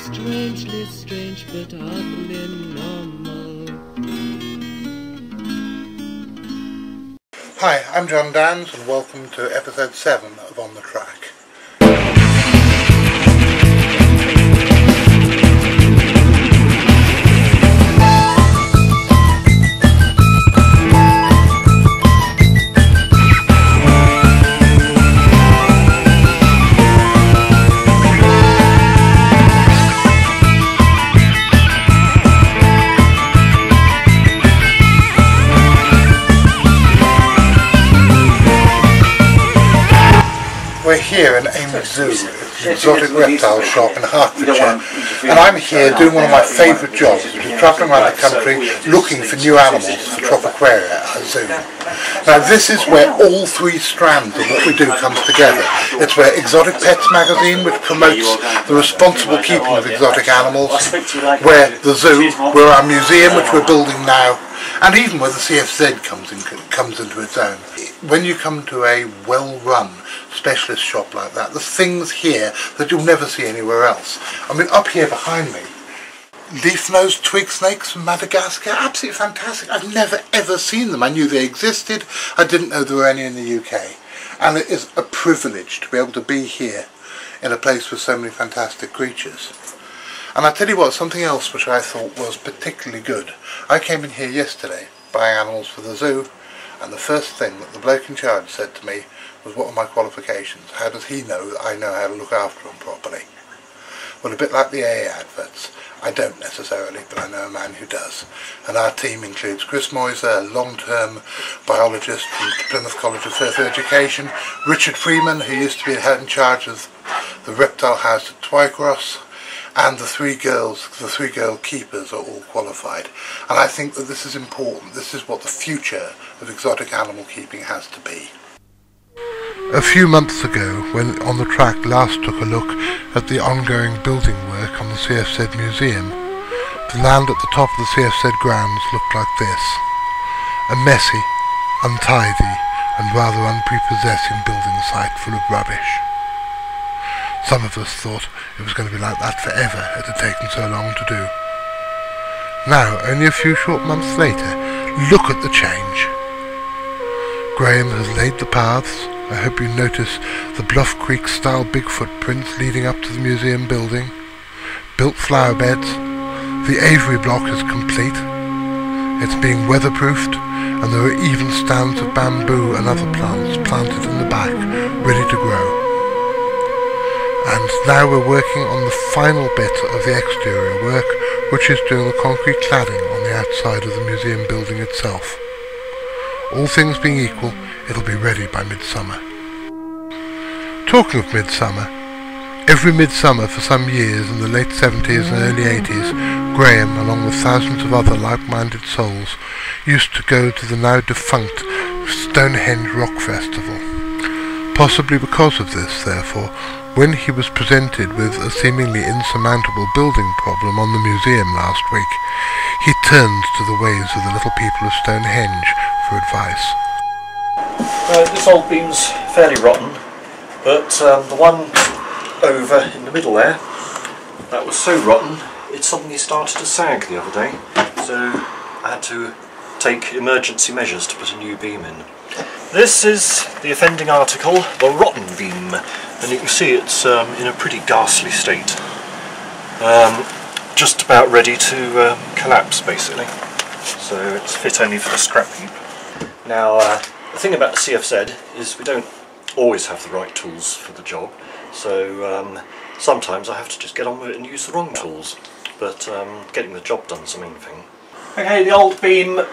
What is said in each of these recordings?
Strangely strange but oddly normal. Hi, I'm John Dans and welcome to episode 7 of On the Track. We're here in Amy Zoo, an exotic reptile shop in Hertfordshire, and I'm here doing one of my favourite jobs, which is travelling around the country looking for new animals for Tropiquaria at our zoo. Now this is where all three strands of what we do comes together. It's where Exotic Pets magazine, which promotes the responsible keeping of exotic animals, where the zoo, where our museum, which we're building now, and even where the CFZ comes into its own. When you come to a well-run specialist shop like that, there's things here that you'll never see anywhere else. I mean, up here behind me, leaf-nosed twig snakes from Madagascar, absolutely fantastic. I've never ever seen them. I knew they existed, I didn't know there were any in the UK. And it is a privilege to be able to be here in a place with so many fantastic creatures. And I tell you what, something else which I thought was particularly good. I came in here yesterday buying animals for the zoo, and the first thing that the bloke in charge said to me was, what are my qualifications? How does he know that I know how to look after them properly? Well, a bit like the AA adverts, I don't necessarily, but I know a man who does. And our team includes Chris Moyser, a long-term biologist from Plymouth College of Further Education, Richard Freeman, who used to be in charge of the reptile house at Twycross, and the three girl keepers are all qualified. And I think that this is important. This is what the future of exotic animal keeping has to be. A few months ago, when On the Track last took a look at the ongoing building work on the CFZ Museum, the land at the top of the CFZ grounds looked like this. A messy, untidy and rather unprepossessing building site full of rubbish. Some of us thought it was going to be like that forever, it had taken so long to do. Now, only a few short months later, look at the change. Graham has laid the paths. I hope you notice the Bluff Creek style big footprints leading up to the museum building. Built flower beds. The aviary block is complete. It's being weatherproofed, and there are even stands of bamboo and other plants planted in the back, ready to grow. And now we're working on the final bit of the exterior work, which is doing the concrete cladding on the outside of the museum building itself. All things being equal, it'll be ready by midsummer. Talking of midsummer, every midsummer for some years in the late 70s and early 80s, Graham, along with thousands of other like-minded souls, used to go to the now defunct Stonehenge Rock Festival. Possibly because of this, therefore, when he was presented with a seemingly insurmountable building problem on the museum last week, he turned to the ways of the little people of Stonehenge for advice. This old beam's fairly rotten, but the one over in the middle there, that was so rotten it suddenly started to sag the other day, so I had to take emergency measures to put a new beam in. This is the offending article, the rotten beam, and you can see it's in a pretty ghastly state. Just about ready to collapse basically, so it's fit only for the scrap heap. Now the thing about the CFZ is we don't always have the right tools for the job, so sometimes I have to just get on with it and use the wrong tools, but getting the job done is the main thing. Okay, the old beam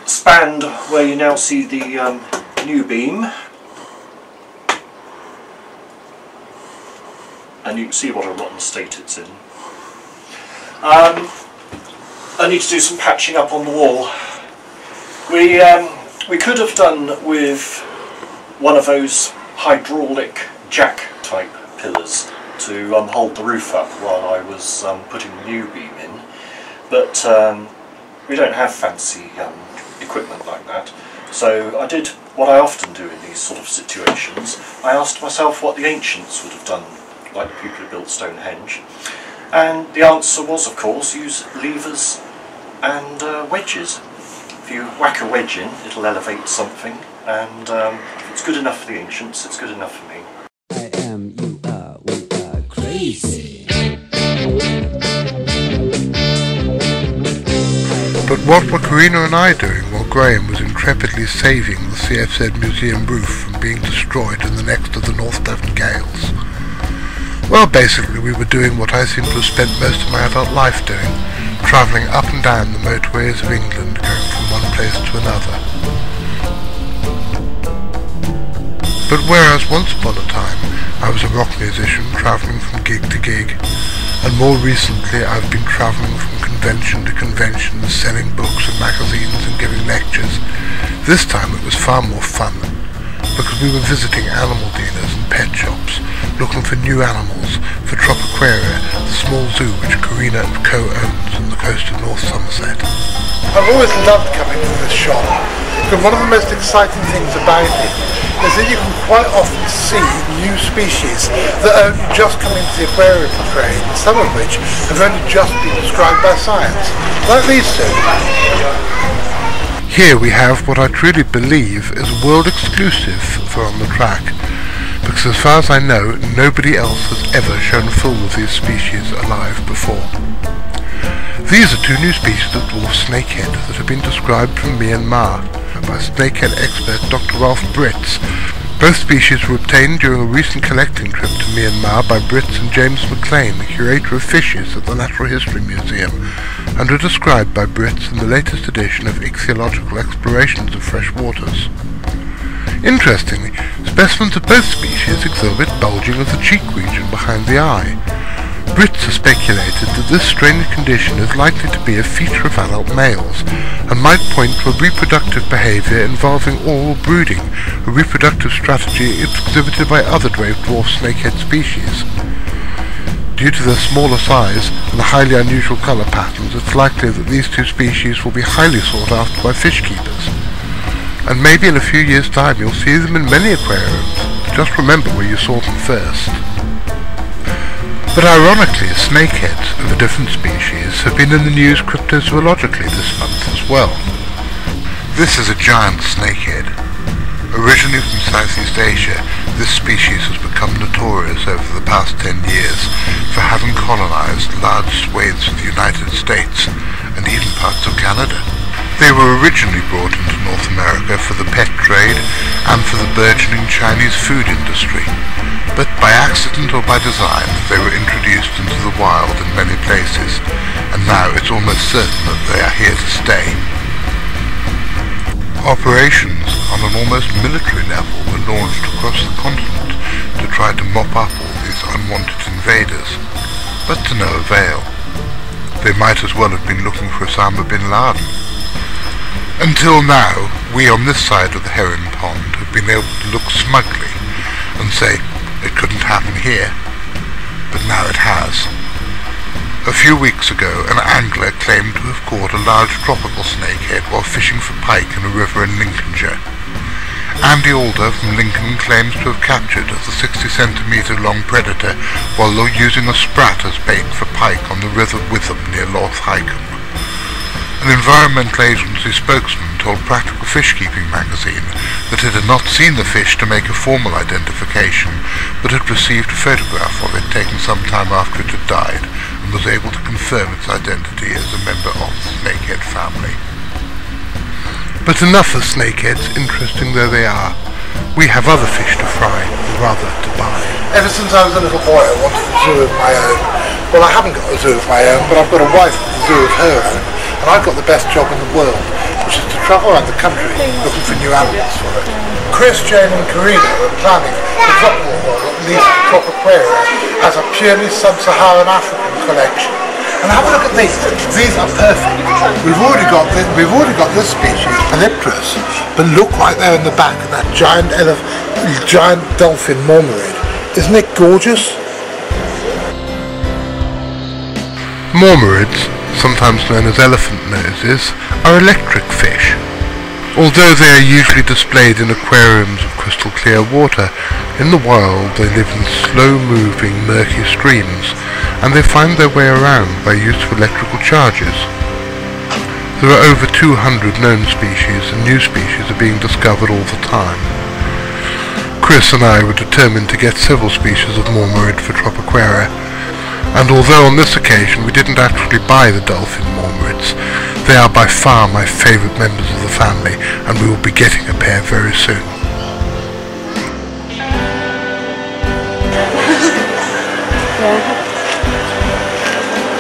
spanned where you now see the new beam, and you can see what a rotten state it's in. I need to do some patching up on the wall. We could have done with one of those hydraulic jack type pillars to hold the roof up while I was putting the new beam in, but we don't have fancy equipment like that. So I did what I often do in these sort of situations. I asked myself what the ancients would have done, like the people who built Stonehenge, And the answer was, of course, use levers and wedges. If you whack a wedge in, it'll elevate something, and if it's good enough for the ancients, it's good enough for me. I am, you are, we are crazy. But what were Karina and I doing while Graham was intrepidly saving the CFZ museum roof from being destroyed in the next of the North Devon gales? Well, basically we were doing what I seem to have spent most of my adult life doing, travelling up and down the motorways of England, going from one place to another. But whereas once upon a time I was a rock musician travelling from gig to gig, and more recently I've been travelling from convention to convention, selling books and magazines and giving lectures, this time it was far more fun, because we were visiting animal dealers and pet shops, looking for new animals for Tropiquaria, the small zoo which Karina and Co owns on the coast of North Somerset. I've always loved coming to this shop, because one of the most exciting things about it is that you can quite often see new species that are only just come into the aquarium trade, some of which have only just been described by science, like these two. Here we have what I truly believe is a world exclusive for On the Track, because as far as I know, nobody else has ever shown a film of these species alive before. These are two new species of dwarf snakehead that have been described from Myanmar by snakehead expert Dr. Ralph Britz. Both species were obtained during a recent collecting trip to Myanmar by Britz and James McLean, the curator of fishes at the Natural History Museum, and are described by Britz in the latest edition of Ichthyological Explorations of Fresh Waters. Interestingly, specimens of both species exhibit bulging of the cheek region behind the eye. Britz has speculated that this strange condition is likely to be a feature of adult males, and might point to a reproductive behaviour involving oral brooding, a reproductive strategy exhibited by other dwarf snakehead species. Due to their smaller size and the highly unusual colour patterns, it's likely that these two species will be highly sought after by fish keepers. And maybe in a few years' time you'll see them in many aquariums. Just remember where you saw them first. But ironically, snakeheads of a different species have been in the news cryptozoologically this month as well. This is a giant snakehead. Originally from Southeast Asia, this species has become notorious over the past 10 years for having colonized large swathes of the United States and even parts of Canada. They were originally brought into North America for the pet trade and for the burgeoning Chinese food industry, but by accident or by design they were introduced into the wild in many places, and now it's almost certain that they are here to stay. Operations on an almost military level were launched across the continent to try to mop up all these unwanted invaders, but to no avail. They might as well have been looking for Osama bin Laden. Until now, we on this side of the herring pond have been able to look smugly and say it couldn't happen here, but now it has. A few weeks ago, an angler claimed to have caught a large tropical snakehead while fishing for pike in a river in Lincolnshire. Andy Alder from Lincoln claims to have captured the 60-centimetre long predator while using a sprat as bait for pike on the River Witham near Loth Hycombe. An environmental agency spokesman told Practical Fish Keeping magazine that it had not seen the fish to make a formal identification, but had received a photograph of it taken some time after it had died, and was able to confirm its identity as a member of the snakehead family. But enough of snakeheads, interesting though they are. We have other fish to fry, or rather to buy. Ever since I was a little boy I wanted a zoo of my own. Well, I haven't got a zoo of my own, but I've got a wife with a zoo of her own, and I've got the best job in the world, which is to travel around the country looking for new animals for it. Chris, Jane and Karina are planning to drop them all, at least Tropiquaria, as a purely sub-Saharan African collection. And have a look at these. These are perfect. We've already got this species, Polypterus, but look right there in the back at that giant dolphin mormarid. Isn't it gorgeous? Mormarids, sometimes known as elephant noses, are electric fish. Although they are usually displayed in aquariums of crystal clear water, in the wild they live in slow-moving, murky streams, and they find their way around by use of electrical charges. There are over 200 known species, and new species are being discovered all the time. Chris and I were determined to get several species of mormarid for Tropiquaria, and although on this occasion we didn't actually buy the dolphin mormarids, they are by far my favourite members of the family, and we will be getting a pair very soon.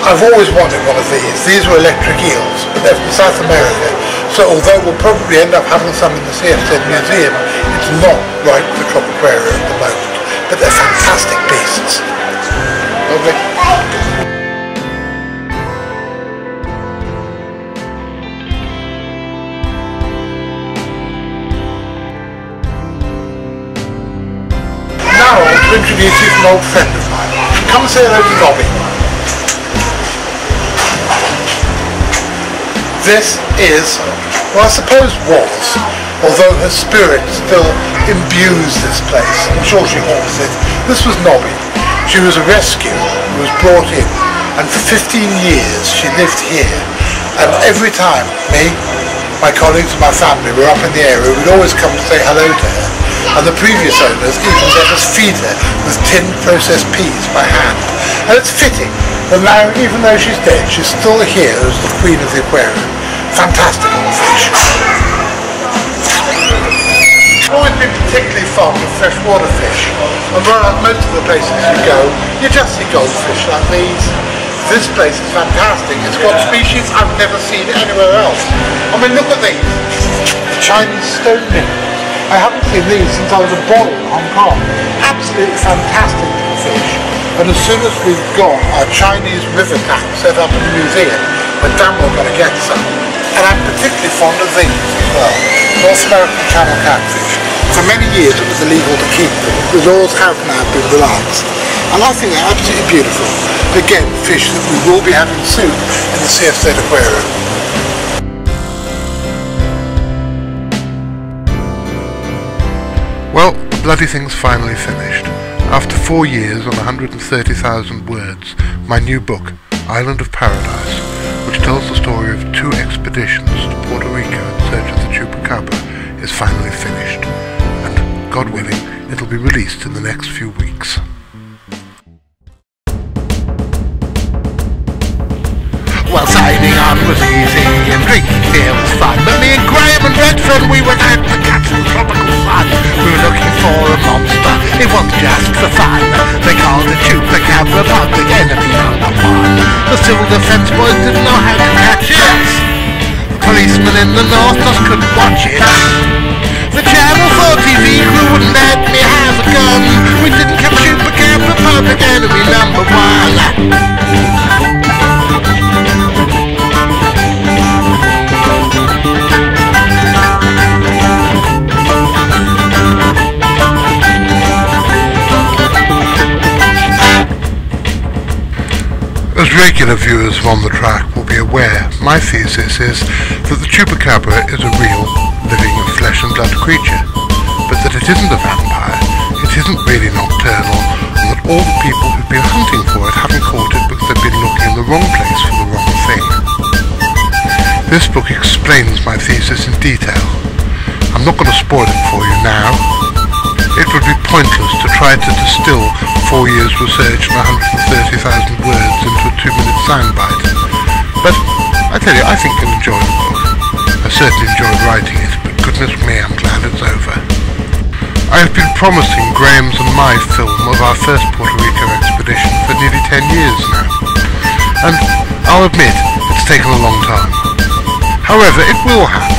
I've always wanted one of these. These were electric eels, but they're from South America, so although we'll probably end up having some in the CFZ museum, it's not right for Tropiquaria at the moment, but they're fantastic beasts. Lovely. Now I want to introduce you to an old friend of mine. Come and say hello to Nobby. This is, well, I suppose was, although her spirit still imbues this place. I'm sure she haunts it. This was Nobby. She was a rescue who was brought in, and for 15 years she lived here. And every time me, my colleagues and my family were up in the area, we'd always come to say hello to her. And the previous owners even let us feed her with tinned processed peas by hand. And it's fitting that now, even though she's dead, she's still here as the queen of the aquarium. Fantastic old fish. I've always been particularly fond of freshwater fish, and around most of the places you go, you just see goldfish like these. This place is fantastic. It's got species I've never seen anywhere else. I mean, look at these. The Chinese stone minnows. I haven't seen these since I was a boy in Hong Kong. Absolutely fantastic little fish. And as soon as we've got our Chinese river tap set up in the museum, we're damn well going to get some. And I'm particularly fond of these as well. North American channel catfish. For many years it was illegal to keep them. The laws have now been relaxed. And I think they're absolutely beautiful. Again, fish that we will be having soon in the CFZ aquarium. Well, the bloody thing's finally finished. After 4 years and 130,000 words, my new book, Island of Paradise, which tells the story of 2 expeditions to Puerto Rico in search of the chupacabra, is finally finished, and, God willing, it'll be released in the next few weeks. Well, signing on was easy and drinking beer was fun, but me and Graham and Redfern, we went out to catch some tropical sun. We were looking for a monster, it wasn't just for fun. They called the chupacabra public enemy #1. The civil defence boys didn't know how to catch it. The policemen in the north just couldn't watch it. The Channel 4 TV crew wouldn't let me have a gun. We didn't catch chupacabra public enemy #1. As regular viewers of On the Track will be aware, my thesis is that the chupacabra is a real, living, flesh and blood creature, but that it isn't a vampire, it isn't really nocturnal, and that all the people who've been hunting for it haven't caught it because they've been looking in the wrong place for the wrong thing. This book explains my thesis in detail. I'm not going to spoil it for you now. It would be pointless to try to distill 4 years' research and 130,000 words into a 2-minute soundbite. But I tell you, I think you'll enjoy the book. I certainly enjoyed writing it, but goodness me, I'm glad it's over. I have been promising Graham's and my film of our first Puerto Rico expedition for nearly 10 years now. And I'll admit, it's taken a long time. However, it will happen.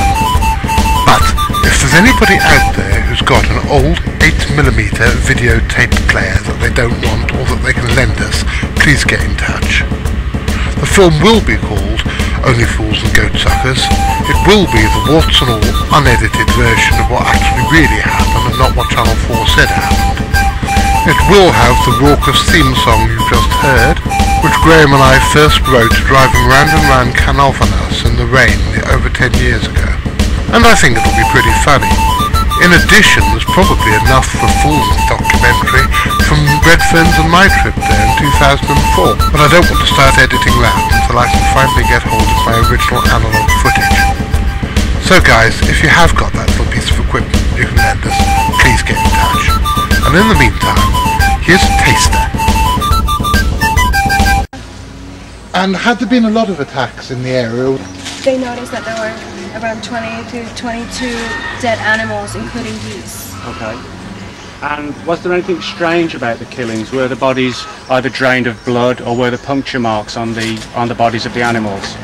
But if there's anybody out there who's got an old 8mm videotape player that they don't want or that they can lend us, please get in touch. The film will be called Only Fools and Goatsuckers. It will be the warts and all unedited version of what actually really happened and not what Channel 4 said happened. It will have the raucous theme song you've just heard, which Graham and I first wrote driving round and round Canalvanas in the rain over 10 years ago. And I think it'll be pretty funny. In addition, there's probably enough for a full documentary from Redfern's and my trip there in 2004. But I don't want to start editing that until I can finally get hold of my original analog footage. So guys, if you have got that little piece of equipment you can lend us, please get in touch. And in the meantime, here's a taster. And had there been a lot of attacks in the area? They noticed that there were around 20 to 22 dead animals, including geese. Okay. And was there anything strange about the killings? Were the bodies either drained of blood or were there puncture marks on the bodies of the animals?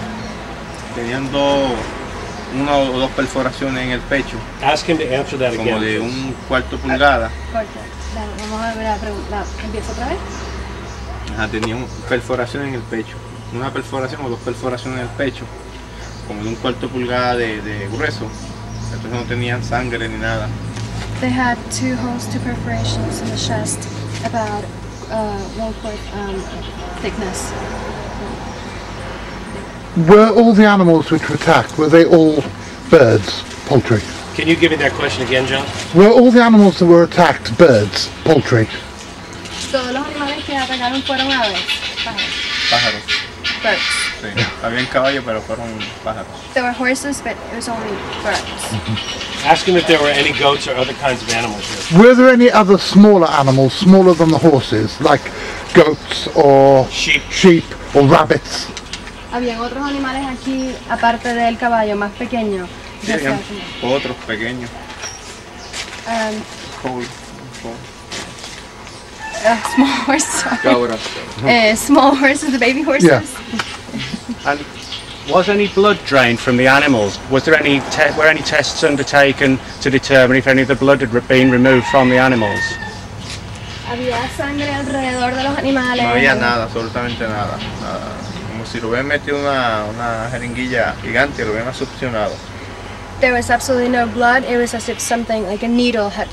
Tenían una o dos perforaciones en el pecho. Ask him to answer that again. Como de un cuarto pulgada. Vamos a ver la pregunta. ¿Empieza otra vez? Ajá, tenían perforaciones en el pecho. Una perforación o dos perforaciones en el pecho. Como de un cuarto pulgada de grueso. Entonces no tenían sangre ni nada. They had 2 holes, 2 perforations in the chest, about 1/4 thickness. Were all the animals which were attacked, were they all birds, poultry? Can you give me that question again, John? Were all the animals that were attacked birds, poultry? Todos los animales que atacaron fueron aves. Pájaros. Birds. Sí. Habían caballos, pero fueron pájaros. There were horses, but it was only birds. Ask him if there were any goats or other kinds of animals here. Were there any other smaller animals, smaller than the horses, like goats or sheep or rabbits? Habían otros animales aquí, aparte del caballo, más pequeño. Sí, habían otros pequeños. Small horses. Small horses, the baby horses. Yeah. And was any blood drained from the animals? Was there any were any tests undertaken to determine if any of the blood had been removed from the animals? Había sangre alrededor de los animales. No había nada, absolutamente nada. Como si lo hubieran metido una jeringuilla gigante, lo hubieran succionado. There was absolutely no blood. It was as if something like a needle had,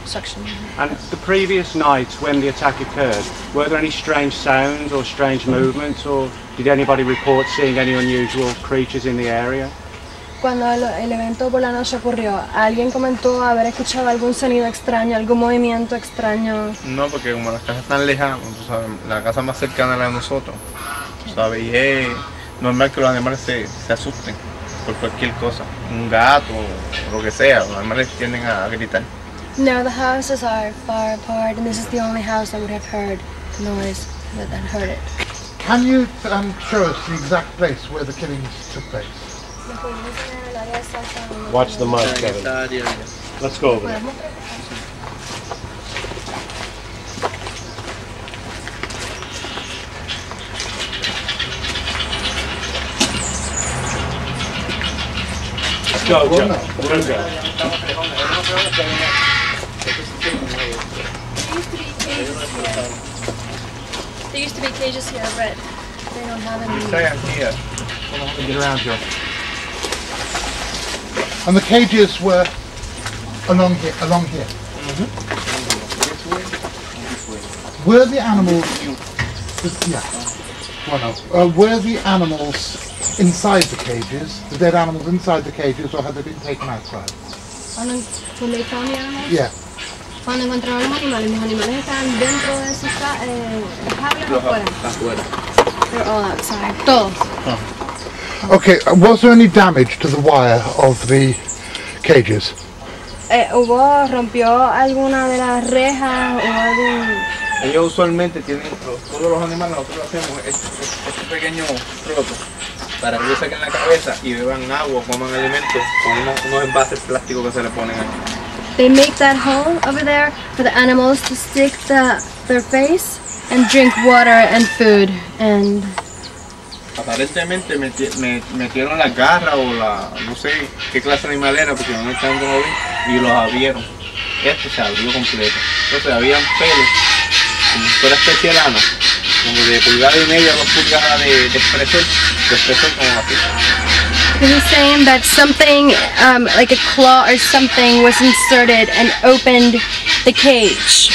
suction. And the previous night when the attack occurred, were there any strange sounds or strange movements, or did anybody report seeing any unusual creatures in the area? Cuando el evento por la noche ocurrió, ¿alguien comentó haber escuchado algún sonido extraño, algún movimiento extraño? No, porque como las casas están lejanas, la casa más cercana era de nosotros, ¿sabes? Y es normal que los animales se asusten por cualquier cosa, un gato o lo que sea, los animales tienden a gritar. No, the houses are far apart, and this is the only house that would have heard the noise, that heard it. Can you show us the exact place where the killings took place? Watch the mud, Kevin. Let's go over there. Let's go, Joe. We're gonna go. There used to be cages here, but they don't have any. Get around here. And the cages were along here. Were the animals? Were the animals inside the cages? The dead animals inside the cages, or had they been taken outside? When they found the animals? Yeah. Cuando encontraron los animales estaban dentro de sus jaula o afuera. They're all outside. Todos. Okay, was there any damage to the wire of the cages? ¿Rompió alguna de las rejas o algún...? Ellos usualmente tienen, todos los animales, nosotros hacemos este pequeño roto para que ellos saquen la cabeza y beban agua o coman alimentos con unos envases plásticos que se le ponen aquí. They make that hole over there for the animals to stick their face and drink water and food. And aparentemente metieron las garras o no sé qué clase de animal era porque no me están como vi y los abrieron. Este se abrió completo. Entonces habían pelos, como si fuera especie de lana, como de pulgada y media, 2 pulgadas de espesor como así. He's saying that something like a claw or something was inserted and opened the cage,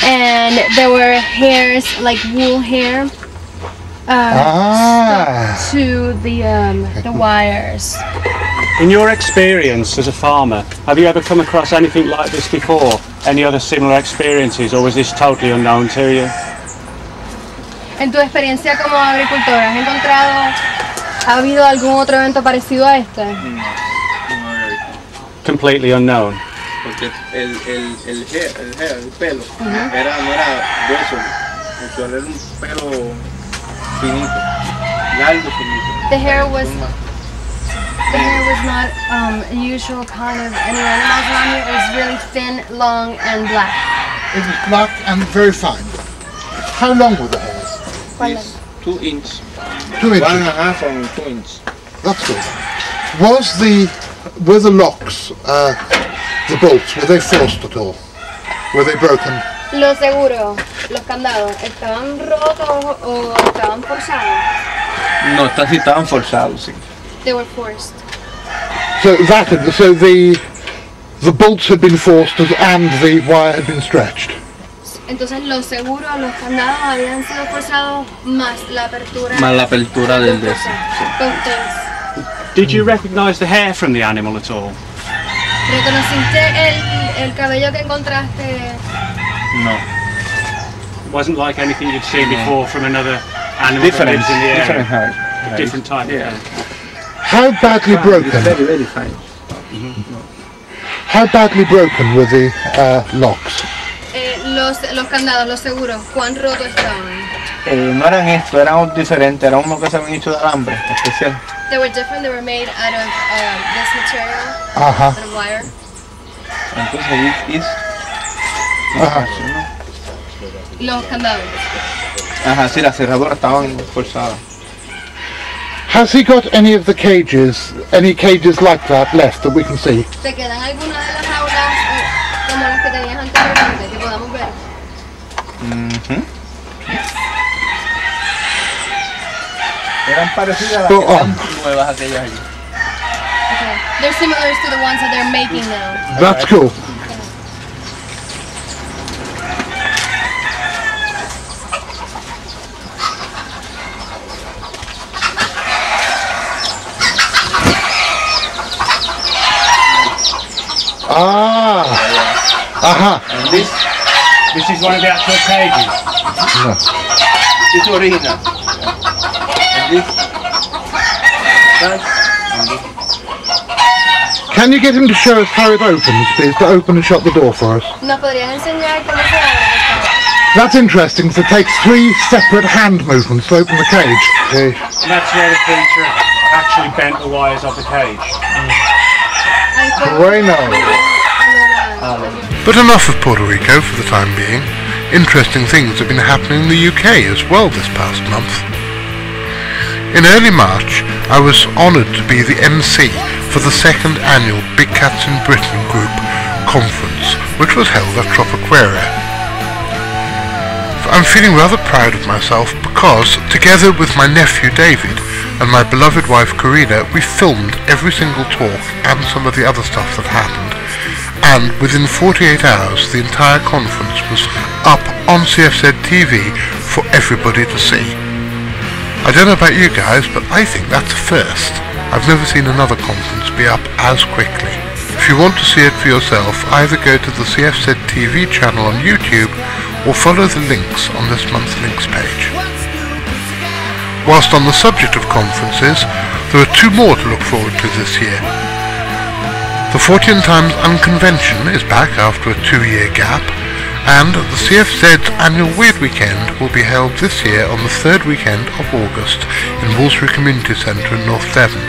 and there were hairs, like wool hair, stuck to the wires. In your experience as a farmer, have you ever come across anything like this before? Any other similar experiences, or was this totally unknown to you? En tu experiencia como agricultor, ¿has encontrado, ha habido algún otro evento parecido a este? No había visto. Completely unknown. Porque el pelo, no era grueso, era un pelo finito, largo finito. The hair was not a usual kind of any animals around here. It was really thin, long, and black. It was black and very fine. How long were the hairs? It's 2 inches. 2 inches. 1.5 and 2 inches. That's good. Were the locks, the bolts, were they forced at all? Were they broken? Los seguros, los candados, ¿estaban rotos o estaban forzados? No, estas sí estaban forzados, sí. They were forced. So the bolts had been forced and the wire had been stretched. Entonces los seguros, los candados habían sido forzados más la apertura. Más la apertura del de ese. Did you recognize the hair from the animal at all? ¿Reconociste el cabello que encontraste? No. It wasn't like anything you'd seen before from another animal that Different, lives in the area. different hair. A different type of Yeah. hair. How badly broken? Very, very fine. How badly broken were the locks? Los candados, los seguros, ¿cuán rotos estaban? No eran esto, eran diferentes, era uno que se habían hecho de alambre especial. They were different. They were made out of this material, Ajá. out of wire. Entonces, Ajá. Los candados. ajá, sí, las cerraduras estaban forzadas. Has he got any of the cages, any cages like that left that we can see? ¿Te quedan algunas de las jaulas como las que tenías anteriormente que podamos ver? Eran parecidas a las Oh, que están nuevas aquellas allí. Okay. They're similar to the ones that they're making now. That's cool. Ah, aha. And this is one of the actual cages. No. This is original. And this. Can you get him to show us how it opens, please, to open and shut the door for us? ¿Nos podrías enseñar cómo se abre, por favor? That's interesting, because it takes 3 separate hand movements to open the cage. Okay. And that's where the creature actually bent the wires of the cage. Bueno. But enough of Puerto Rico for the time being. Interesting things have been happening in the UK as well this past month. In early March, I was honoured to be the MC for the 2nd annual Big Cats in Britain Group conference, which was held at Tropiquaria. I'm feeling rather proud of myself because, together with my nephew David and my beloved wife Karina, we filmed every single talk and some of the other stuff that happened, and within 48 hours the entire conference was up on CFZtv for everybody to see. I don't know about you guys, but I think that's a first. I've never seen another conference be up as quickly. If you want to see it for yourself, either go to the CFZtv channel on YouTube or follow the links on this month's links page. Whilst on the subject of conferences, there are 2 more to look forward to this year. The 14 Times Unconvention is back after a 2-year gap, and the CFZ's annual Weird Weekend will be held this year on the 3rd weekend of August in Wolseley Community Centre in North Devon.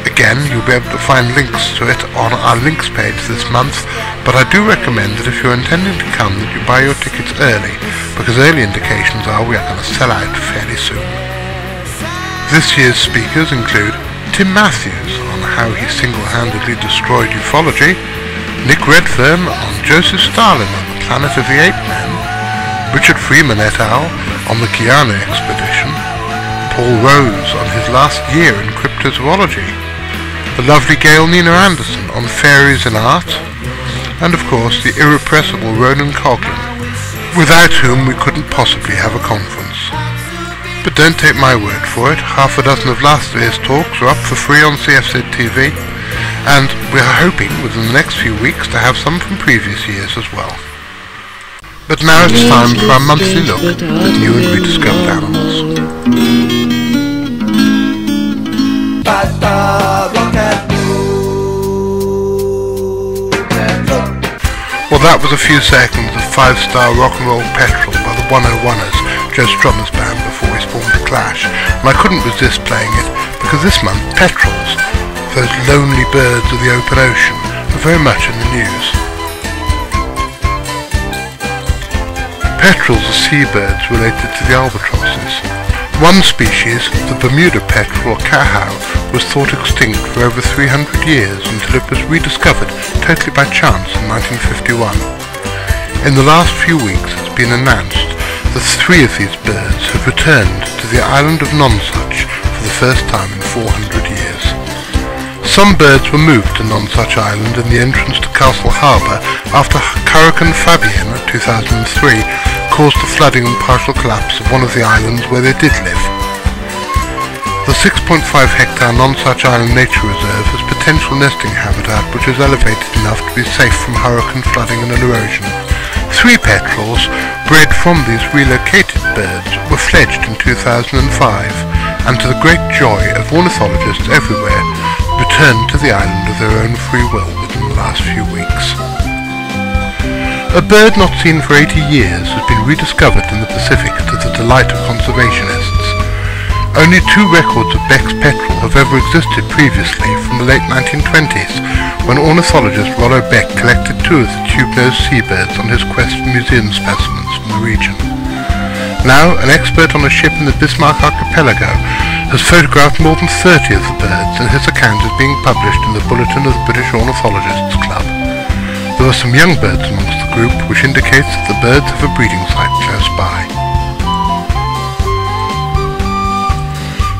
Again, you'll be able to find links to it on our links page this month, but I do recommend that if you're intending to come that you buy your tickets early, because early indications are we are going to sell out fairly soon. This year's speakers include Tim Matthews on how he single-handedly destroyed ufology, Nick Redfern on Joseph Stalin on the Planet of the Ape Men, Richard Freeman et al. On the Guyana expedition, Paul Rose on his last year in cryptozoology, the lovely Gail Nina Anderson on fairies and art, and of course the irrepressible Ronan Coughlin, without whom we couldn't possibly have a conference. But don't take my word for it, half a dozen of last year's talks are up for free on CFZtv, and we are hoping within the next few weeks to have some from previous years as well. But now it's time for our monthly look at new and rediscovered animals. Well, that was a few seconds of 5-star rock and roll petrol by the 101ers, Joe Strummer's band, before we formed The Clash, and I couldn't resist playing it because this month petrels, those lonely birds of the open ocean, are very much in the news. Petrels are seabirds related to the albatrosses. One species, the Bermuda petrel or cow, was thought extinct for over 300 years until it was rediscovered totally by chance in 1951. In the last few weeks it's been announced that 3 of these birds have returned to the island of Nonsuch for the first time in 400 years. Some birds were moved to Nonsuch Island in the entrance to Castle Harbour after Hurricane Fabian of 2003 caused the flooding and partial collapse of one of the islands where they did live. The 6.5 hectare Nonsuch Island Nature Reserve has potential nesting habitat which is elevated enough to be safe from hurricane flooding and erosion. 3 petrels, bred from these relocated birds, were fledged in 2005 and to the great joy of ornithologists everywhere returned to the island of their own free will within the last few weeks. A bird not seen for 80 years has been rediscovered in the Pacific to the delight of conservationists. Only 2 records of Beck's petrel have ever existed previously, from the late 1920s, when ornithologist Rollo Beck collected 2 of the tube-nosed seabirds on his quest for museum specimens from the region. Now, an expert on a ship in the Bismarck Archipelago has photographed more than 30 of the birds, and his account is being published in the Bulletin of the British Ornithologists Club. There are some young birds amongst the group, which indicates that the birds have a breeding site close by.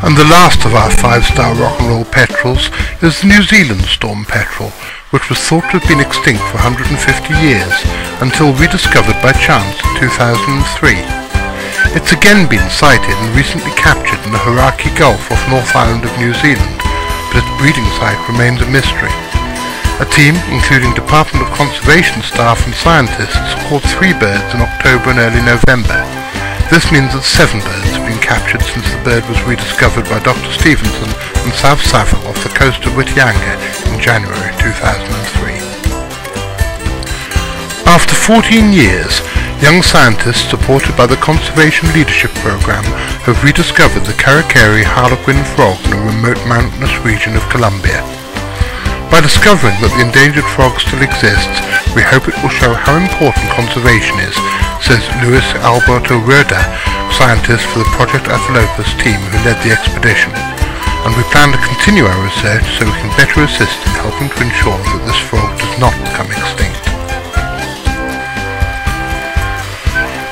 And the last of our 5-star rock and roll petrels is the New Zealand storm petrel, which was thought to have been extinct for 150 years, until rediscovered by chance in 2003. It's again been sighted and recently captured in the Hauraki Gulf off North Island of New Zealand, but its breeding site remains a mystery. A team, including Department of Conservation staff and scientists, caught 3 birds in October and early November. This means that 7 birds have been captured since the bird was rediscovered by Dr. Stevenson and South Saville off the coast of Whitianga in January 2003. After 14 years, young scientists supported by the Conservation Leadership Program have rediscovered the Karakeri harlequin frog in a remote mountainous region of Colombia. By discovering that the endangered frog still exists, we hope it will show how important conservation is, says Luis Alberto Roda, scientist for the Project Athalopus team who led the expedition, and we plan to continue our research so we can better assist in helping to ensure that this frog does not become extinct.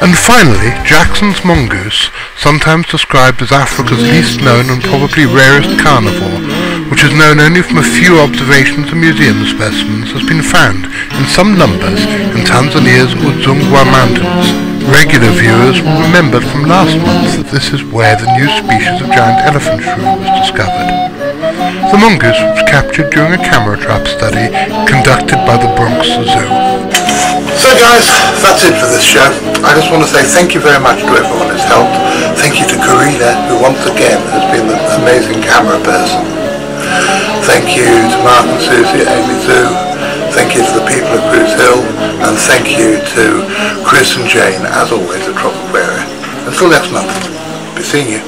And finally, Jackson's mongoose, sometimes described as Africa's least known and probably rarest carnivore, which is known only from a few observations and museum specimens, has been found in some numbers in Tanzania's Udzungwa Mountains. Regular viewers will remember from last month that this is where the new species of giant elephant shrew was discovered. The mongoose was captured during a camera trap study conducted by the Bronx Zoo. So guys, that's it for this show. I just want to say thank you very much to everyone who's helped. Thank you to Karina, who once again has been the amazing camera person. Thank you to Mark and Susie at Amy Zoo. Thank you to the people at Cruise Hill. And thank you to Chris and Jane, as always, at Tropical Area. Until next month, be seeing you.